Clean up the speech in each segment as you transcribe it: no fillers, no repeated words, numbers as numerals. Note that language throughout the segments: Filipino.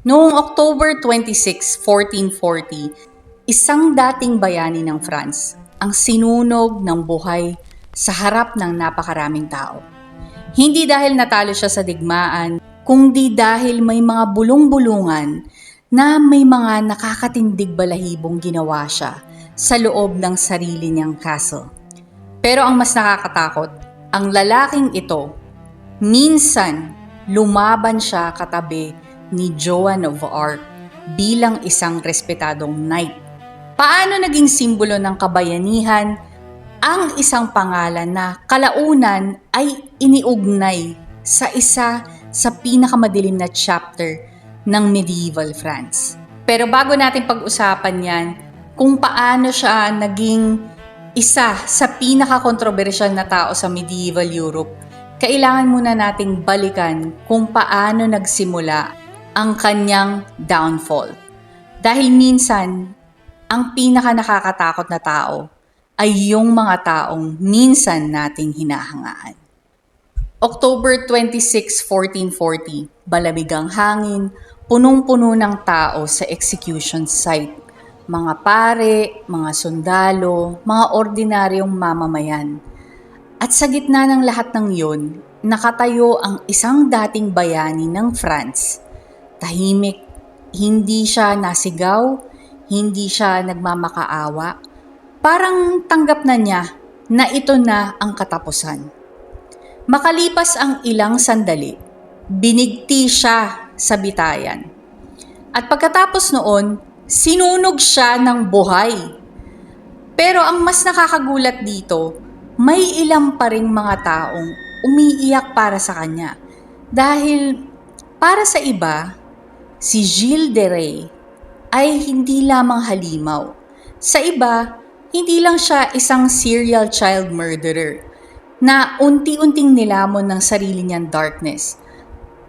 Noong October 26, 1440, isang dating bayani ng France ang sinunog ng buhay sa harap ng napakaraming tao. Hindi dahil natalo siya sa digmaan, kundi dahil may mga bulong-bulungan na may mga nakakatindig balahibong ginawa siya sa loob ng sarili niyang castle. Pero ang mas nakakatakot, ang lalaking ito, minsan lumaban siya katabi ni Joan of Arc bilang isang respetadong knight. Paano naging simbolo ng kabayanihan ang isang pangalan na kalaunan ay iniugnay sa isa sa pinakamadilim na chapter ng medieval France? Pero bago natin pag-usapan yan, kung paano siya naging isa sa pinaka-kontrobersyal na tao sa medieval Europe, kailangan muna nating balikan kung paano nagsimula ang kanyang downfall. Dahil minsan, ang pinaka-nakakatakot na tao ay yung mga taong minsan nating hinahangaan. October 26, 1440, balamig ang hangin, punong-puno ng tao sa execution site. Mga pare, mga sundalo, mga ordinaryong mamamayan. At sa gitna ng lahat ng yun, nakatayo ang isang dating bayani ng France. Tahimik, hindi siya nasigaw, hindi siya nagmamakaawa. Parang tanggap na niya na ito na ang katapusan. Makalipas ang ilang sandali, binigti siya sa bitayan. At pagkatapos noon, sinunog siya ng buhay. Pero ang mas nakakagulat dito, may ilang pa ring mga taong umiiyak para sa kanya. Dahil para sa iba, si Gilles de Rais ay hindi lamang halimaw. Sa iba, hindi lang siya isang serial child murderer na unti-unting nilamon ng sarili niyang darkness.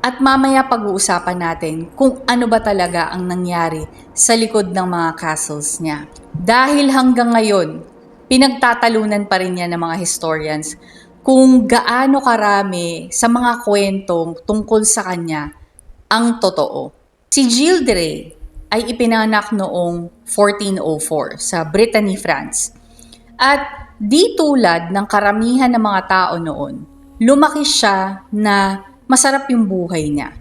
At mamaya pag-uusapan natin kung ano ba talaga ang nangyari sa likod ng mga castles niya. Dahil hanggang ngayon, pinagtatalunan pa rin niya ng mga historians kung gaano karami sa mga kwentong tungkol sa kanya ang totoo. Si Gilles de Rais ay ipinanganak noong 1404 sa Brittany, France. At di tulad ng karamihan ng mga tao noon, lumaki siya na masarap yung buhay niya.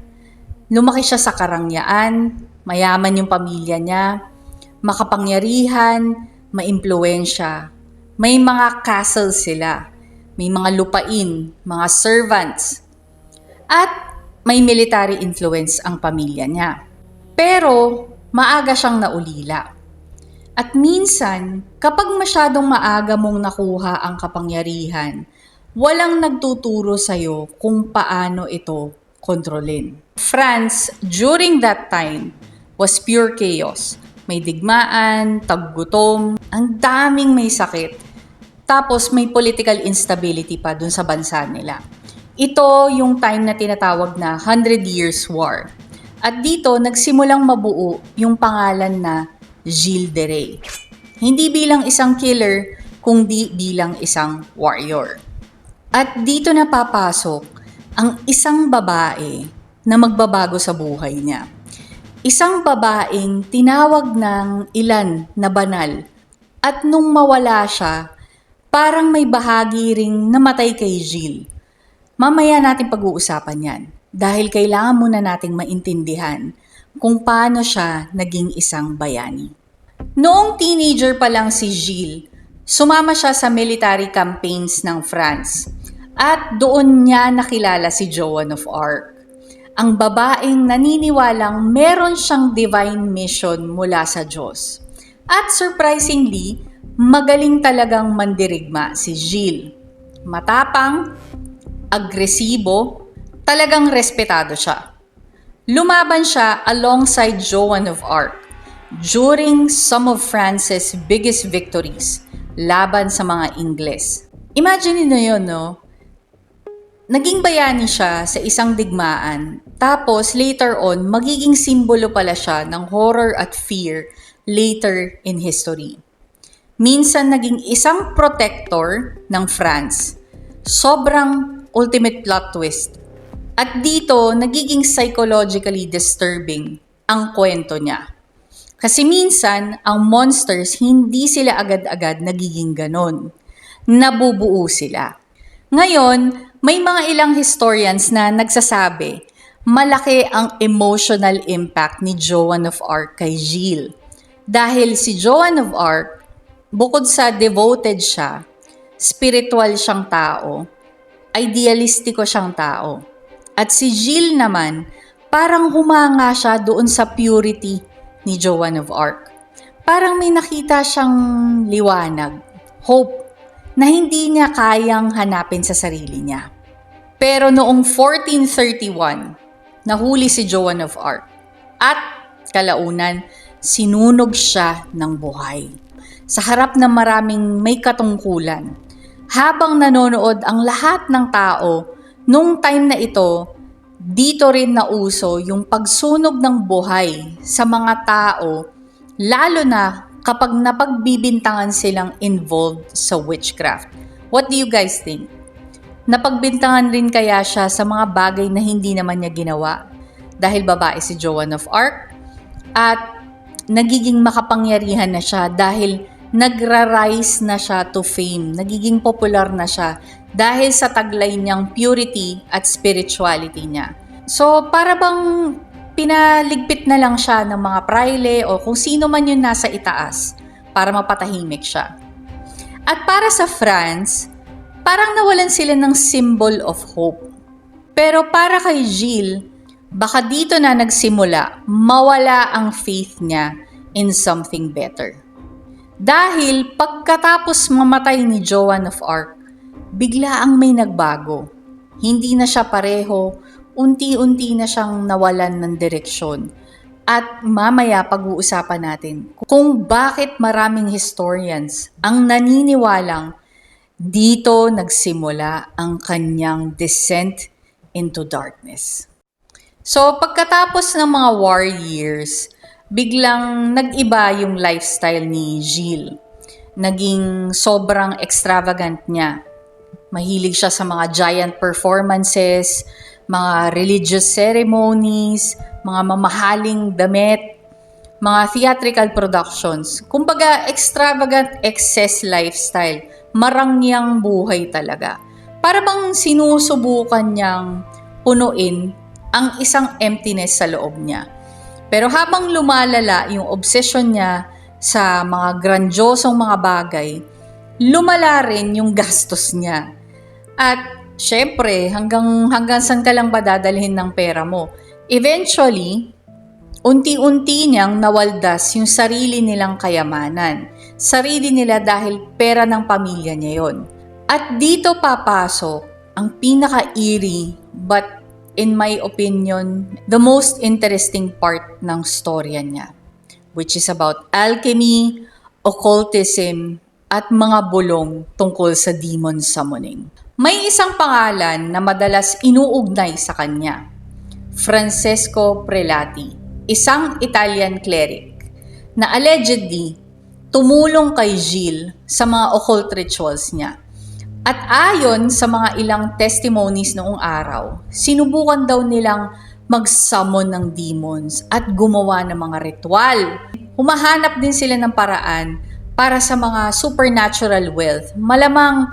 Lumaki siya sa karangyaan, mayaman yung pamilya niya, makapangyarihan, maimpluwensya. May mga castles sila, may mga lupain, mga servants, at may military influence ang pamilya niya. Pero maaga siyang naulila. At minsan, kapag masyadong maaga mong nakuha ang kapangyarihan, walang nagtuturo sa'yo kung paano ito kontrolin. France, during that time, was pure chaos. May digmaan, taggutom, ang daming may sakit. Tapos may political instability pa dun sa bansa nila. Ito yung time na tinatawag na 100 Years' War. At dito, nagsimulang mabuo yung pangalan na Gilles de Rais. Hindi bilang isang killer, kundi bilang isang warrior. At dito napapasok ang isang babae na magbabago sa buhay niya. Isang babaeng tinawag ng ilan na banal. At nung mawala siya, parang may bahagi ring namatay kay Gilles. Mamaya natin pag-uusapan yan dahil kailangan muna nating maintindihan kung paano siya naging isang bayani. Noong teenager pa lang si Gilles, sumama siya sa military campaigns ng France at doon niya nakilala si Joan of Arc, ang babaeng naniniwalang meron siyang divine mission mula sa Diyos. At surprisingly, magaling talagang mandirigma si Gilles. Matapang, agresibo, talagang respetado siya. Lumaban siya alongside Joan of Arc during some of France's biggest victories laban sa mga Ingles. Imagine niyo yun, no? Naging bayani siya sa isang digmaan, tapos later on, magiging simbolo pala siya ng horror at fear later in history. Minsan naging isang protector ng France. Sobrang ultimate plot twist. At dito, nagiging psychologically disturbing ang kwento niya. Kasi minsan, ang monsters, hindi sila agad-agad nagiging ganon. Nabubuo sila. Ngayon, may mga ilang historians na nagsasabi, malaki ang emotional impact ni Joan of Arc kay Gilles. Dahil si Joan of Arc, bukod sa devoted siya, spiritual siyang tao, idealistiko siyang tao. At si Gilles naman, parang humanga siya doon sa purity ni Joan of Arc. Parang may nakita siyang liwanag, hope, na hindi niya kayang hanapin sa sarili niya. Pero noong 1431, nahuli si Joan of Arc at kalaunan, sinunog siya ng buhay. Sa harap ng maraming may katungkulan. Habang nanonood ang lahat ng tao, nung time na ito, dito rin nauso yung pagsunog ng buhay sa mga tao, lalo na kapag napagbibintangan silang involved sa witchcraft. What do you guys think? Napagbintangan rin kaya siya sa mga bagay na hindi naman niya ginawa dahil babae si Joan of Arc? At nagiging makapangyarihan na siya dahil nagra-rise na siya to fame, nagiging popular na siya dahil sa taglay niyang purity at spirituality niya. So, para bang pinaligpit na lang siya ng mga praile o kung sino man yung nasa itaas para mapatahimik siya. At para sa France, parang nawalan sila ng symbol of hope. Pero para kay Gilles, baka dito na nagsimula mawala ang faith niya in something better. Dahil pagkatapos mamatay ni Joan of Arc, bigla ang may nagbago. Hindi na siya pareho, unti-unti na siyang nawalan ng direksyon. At mamaya pag-uusapan natin kung bakit maraming historians ang naniniwalang dito nagsimula ang kanyang descent into darkness. So pagkatapos ng mga war years, biglang nag-iba yung lifestyle ni Gilles. Naging sobrang extravagant niya. Mahilig siya sa mga giant performances, mga religious ceremonies, mga mamahaling damit, mga theatrical productions. Kumbaga, extravagant excess lifestyle. Marangyang buhay talaga. Para bang sinusubukan niyang punuin ang isang emptiness sa loob niya. Pero habang lumalala yung obsession niya sa mga grandiosong mga bagay, lumala rin yung gastos niya. At syempre, hanggang saan ka lang ba dadalhin ng pera mo? Eventually, unti-unti niyang nawaldas yung sarili nilang kayamanan. Sarili nila dahil pera ng pamilya niya yon. At dito papasok ang pinaka-eerie but in my opinion, the most interesting part ng storya niya, which is about alchemy, occultism, at mga bulong tungkol sa demon summoning. May isang pangalan na madalas inuugnay sa kanya, Francesco Prelati, isang Italian cleric, na allegedly tumulong kay Gilles sa mga occult rituals niya. At ayon sa mga ilang testimonies noong araw, sinubukan daw nilang mag-summon ng demons at gumawa ng mga ritual. Humahanap din sila ng paraan para sa mga supernatural wealth. Malamang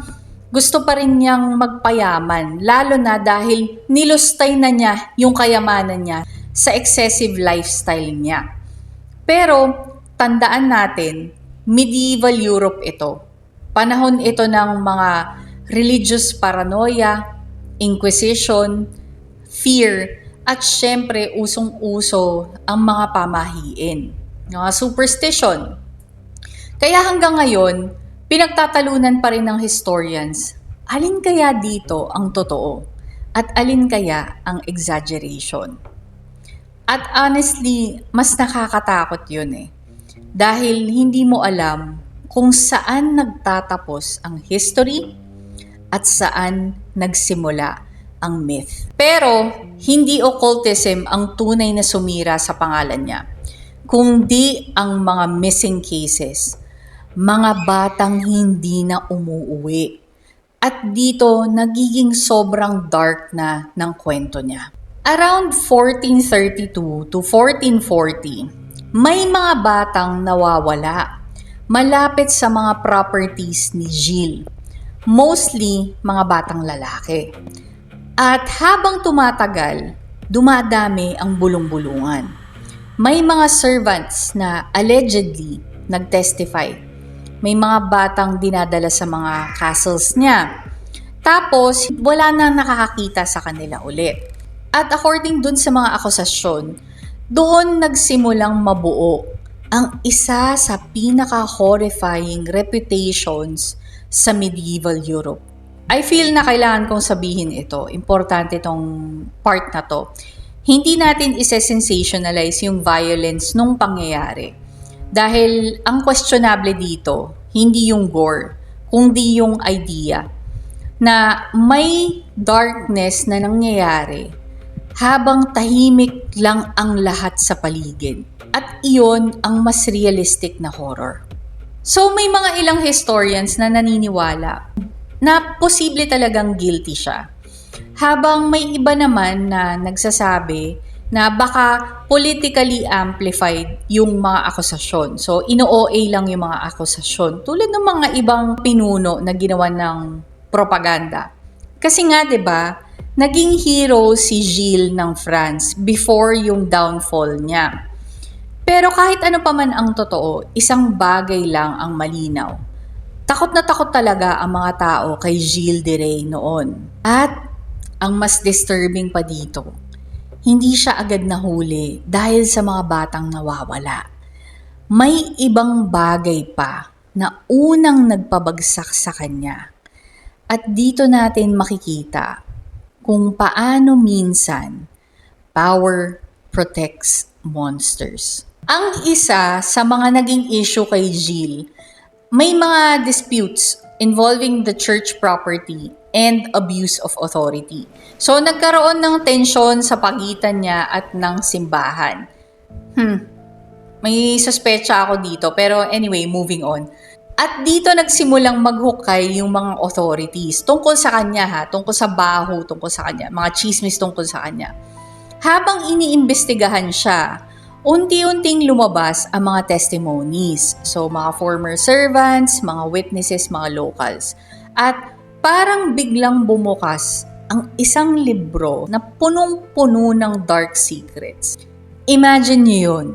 gusto pa rin niyang magpayaman, lalo na dahil nilustay na niya yung kayamanan niya sa excessive lifestyle niya. Pero tandaan natin, medieval Europe ito. Panahon ito ng mga religious paranoia, inquisition, fear, at syempre usong-uso ang mga pamahiin, mga superstition. Kaya hanggang ngayon, pinagtatalunan pa rin ng historians, alin kaya dito ang totoo at alin kaya ang exaggeration. At honestly, mas nakakatakot yun dahil hindi mo alam kung saan nagtatapos ang history at saan nagsimula ang myth. Pero hindi occultism ang tunay na sumira sa pangalan niya, kundi ang mga missing cases, mga batang hindi na umuuwi. At dito nagiging sobrang dark na ng kwento niya. Around 1432 to 1440, may mga batang nawawala malapit sa mga properties ni Gilles, mostly mga batang lalaki. At habang tumatagal, dumadami ang bulong-bulungan. May mga servants na allegedly nag-testify. May mga batang dinadala sa mga castles niya. Tapos, wala na nakakakita sa kanila ulit. At according dun sa mga akusasyon, doon nagsimulang mabuo ang isa sa pinaka-horrifying reputations sa medieval Europe. I feel na kailangan kong sabihin ito. Importante itong part na to. Hindi natin isa-sensationalize yung violence nung pangyayari. Dahil ang questionable dito, hindi yung gore, kundi yung idea na may darkness na nangyayari habang tahimik lang ang lahat sa paligid. At iyon ang mas realistic na horror. So may mga ilang historians na naniniwala na posible talagang guilty siya. Habang may iba naman na nagsasabi na baka politically amplified yung mga akusasyon. So ino-OA lang yung mga akusasyon tulad ng mga ibang pinuno na ginawa ng propaganda. Kasi nga 'di ba, naging hero si Gilles ng France before yung downfall niya. Pero kahit ano pa man ang totoo, isang bagay lang ang malinaw. Takot na takot talaga ang mga tao kay Gilles de Rais noon. At ang mas disturbing pa dito, hindi siya agad nahuli dahil sa mga batang nawawala. May ibang bagay pa na unang nagpabagsak sa kanya. At dito natin makikita kung paano minsan power protects monsters. Ang isa sa mga naging issue kay Gilles, may mga disputes involving the church property and abuse of authority. So nagkaroon ng tensyon sa pagitan niya at ng simbahan. May suspecha ako dito, pero anyway, moving on. At dito nagsimulang maghukay yung mga authorities tungkol sa kanya tungkol sa baho, tungkol sa kanya, mga chismis tungkol sa kanya. Habang iniimbestigahan siya, unti-unting lumabas ang mga testimonies. So mga former servants, mga witnesses, mga locals. At parang biglang bumukas ang isang libro na punong-puno ng dark secrets. Imagine niyo yun.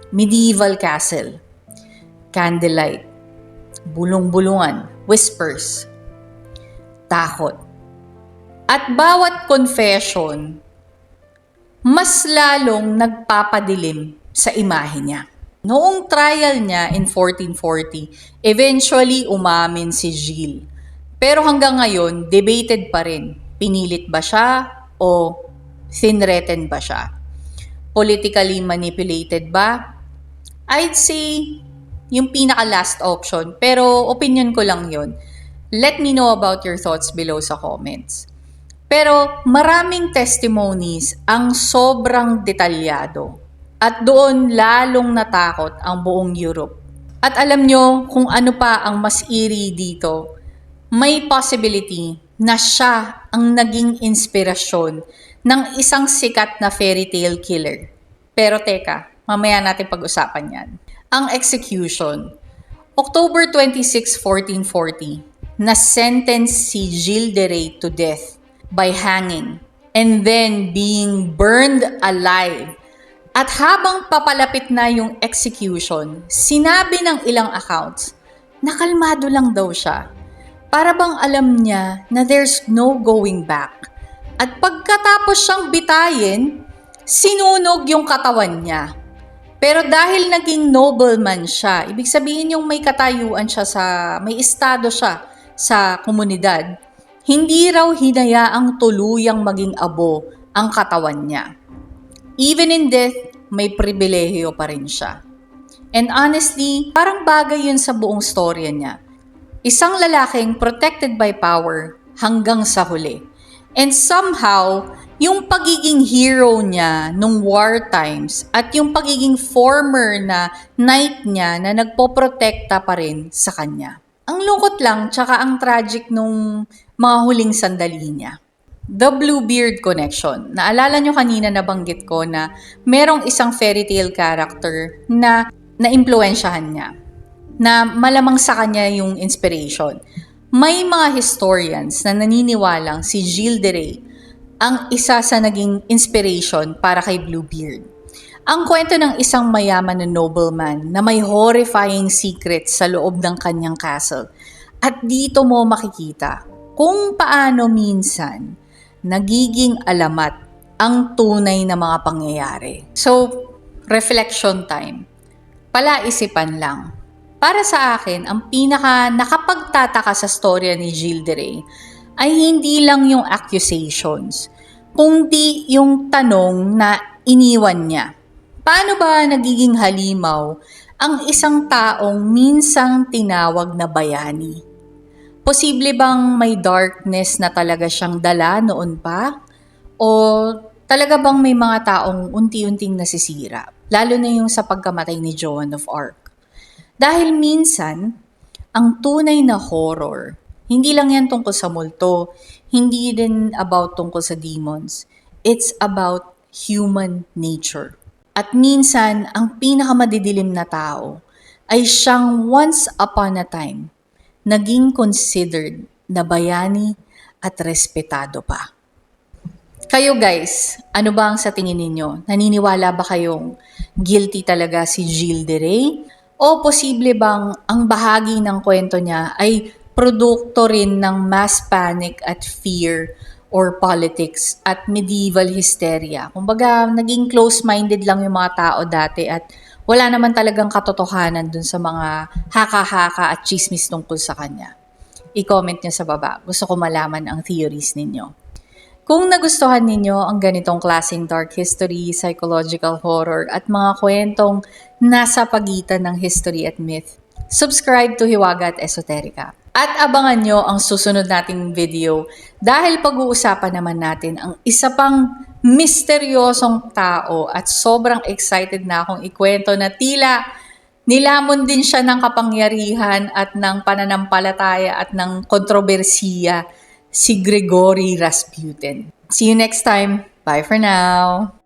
Medieval castle, candlelight, bulong-bulungan, whispers, takot. At bawat confession, mas lalong nagpapadilim sa imahe niya. Noong trial niya in 1440, eventually umamin si Gilles. Pero hanggang ngayon, debated pa rin. Pinilit ba siya o threatened ba siya? Politically manipulated ba? I'd say yung pinaka-last option, pero opinion ko lang yun. Let me know about your thoughts below sa comments. Pero maraming testimonies ang sobrang detalyado at doon lalong natakot ang buong Europe. At alam nyo kung ano pa ang mas eerie dito, may possibility na siya ang naging inspirasyon ng isang sikat na fairy tale killer. Pero teka, mamaya natin pag-usapan yan. Ang execution. October 26, 1440, na-sentence si Gilles de Rais to death by hanging and then being burned alive. At habang papalapit na yung execution, sinabi ng ilang accounts na kalmado lang daw siya. Para bang alam niya na there's no going back. At pagkatapos siyang bitayin, sinunog yung katawan niya. Pero dahil naging nobleman siya, ibig sabihin yung may katayuan siya may estado siya sa komunidad, hindi raw hinayaang tuluyang maging abo ang katawan niya. Even in death, may pribilehiyo pa rin siya. And honestly, parang bagay yun sa buong storya niya. Isang lalaking protected by power hanggang sa huli. And somehow, yung pagiging hero niya nung war times at yung pagiging former na knight niya na nagpoprotekta pa rin sa kanya. Ang lungkot lang, tsaka ang tragic nung mga huling sandali niya. The Bluebeard Connection. Naalala nyo kanina nabanggit ko na merong isang fairy tale character na naimpluwensyahan niya, na malamang sa kanya yung inspiration. May mga historians na naniniwalang si Gilles de Rais ang isa sa naging inspiration para kay Bluebeard. Ang kwento ng isang mayaman na nobleman na may horrifying secret sa loob ng kanyang castle. At dito mo makikita kung paano minsan nagiging alamat ang tunay na mga pangyayari. So, reflection time. Palaisipan lang. Para sa akin, ang pinaka nakapagtataka sa storya ni Gilles de Rais ay hindi lang yung accusations, kundi yung tanong na iniwan niya. Paano ba nagiging halimaw ang isang taong minsang tinawag na bayani? Posible bang may darkness na talaga siyang dala noon pa? O talaga bang may mga taong unti-unting nasisira? Lalo na yung sa pagkamatay ni Joan of Arc. Dahil minsan, ang tunay na horror, hindi lang yan tungkol sa multo, hindi din about tungkol sa demons. It's about human nature. At minsan, ang pinakamadidilim na tao ay siyang once upon a time naging considered na bayani at respetado pa. Kayo guys, ano ba ang sa tingin ninyo? Naniniwala ba kayong guilty talaga si Gilles de Rais? O posible bang ang bahagi ng kwento niya ay produkto rin ng mass panic at fear or politics at medieval hysteria? Kumbaga, naging close-minded lang yung mga tao dati at wala naman talagang katotohanan dun sa mga haka-haka at chismis tungkol sa kanya. I-comment nyo sa baba. Gusto ko malaman ang theories ninyo. Kung nagustuhan ninyo ang ganitong klaseng dark history, psychological horror at mga kwentong nasa pagitan ng history at myth, subscribe to Hiwaga at Esoterica. At abangan nyo ang susunod nating video dahil pag-uusapan naman natin ang isa pang misteryosong tao at sobrang excited na akong ikwento na tila nilamon din siya ng kapangyarihan at ng pananampalataya at ng kontrobersiya, si Grigory Rasputin. See you next time. Bye for now.